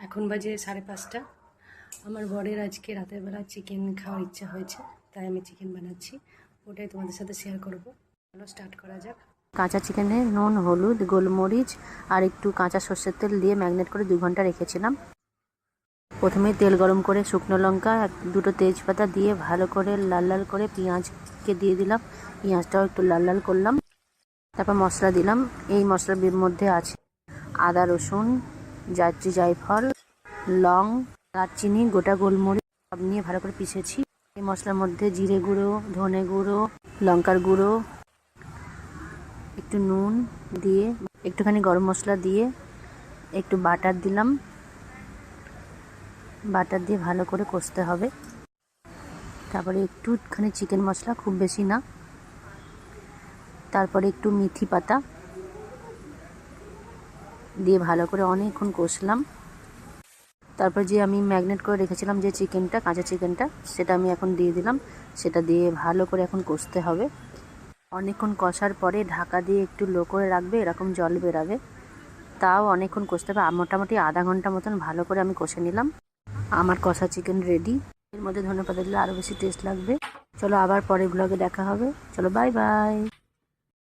এখন বাজে 5:30। আমার বরের আজকে রাতের বেলা চিকেন খাওয়ার ইচ্ছা হয়েছে, তাই আমি চিকেন বানাচ্ছি, ওটাই তোমাদের সাথে শেয়ার করব। চলো স্টার্ট করা যাক। কাঁচা চিকেনে নুন, হলুদ, গোলমরিচ আর একটু কাঁচা সর্ষের তেল দিয়ে ম্যারিনেট করে 2 ঘন্টা রেখেছিলাম। প্রথমে তেল গরম করে শুকনো লঙ্কা, দুটো তেজপাতা দিয়ে ভালো করে লাল লাল করে পেঁয়াজকে দিয়ে দিলাম। পেঁয়াজটাও একটু লাল লাল করলাম। তারপর মশলা দিলাম। এই মশলার মধ্যে আছে আদা, রসুন, জায়ত্রী, জায়ফল, লং, দারচিনি, গোটা গোলমরিচ সব নিয়ে ভালো করে পিষেছি। এই মশলার মধ্যে জিরে গুঁড়ো, ধনে গুঁড়ো, লঙ্কার গুঁড়ো, একটু নুন দিয়ে, একটুখানি গরম মশলা দিয়ে, একটু বাটার দিলাম। বাটার দিয়ে ভালো করে কষতে হবে। তারপরে একটুখানি চিকেন মশলা, খুব বেশি না। তারপরে একটু মেথি পাতা দিয়ে ভালো করে অনেকক্ষণ কষলাম। তারপর যে আমি ম্যারিনেট করে রেখেছিলাম যে চিকেনটা, কাঁচা চিকেনটা, সেটা আমি এখন দিয়ে দিলাম। সেটা দিয়ে ভালো করে এখন কষতে হবে। অনেকক্ষণ কষার পরে ঢাকা দিয়ে একটু লো করে রাখবে, এরকম জল বেরাবে। তাও অনেকক্ষণ কষতে হবে, মোটামুটি আধা ঘন্টা মতন ভালো করে আমি কষে নিলাম। আমার কষা চিকেন রেডি। এর মধ্যে ধনেপাতা দিলে আরও বেশি টেস্ট লাগবে। চলো আবার পরের ব্লগে দেখা হবে। চলো বাই বাই।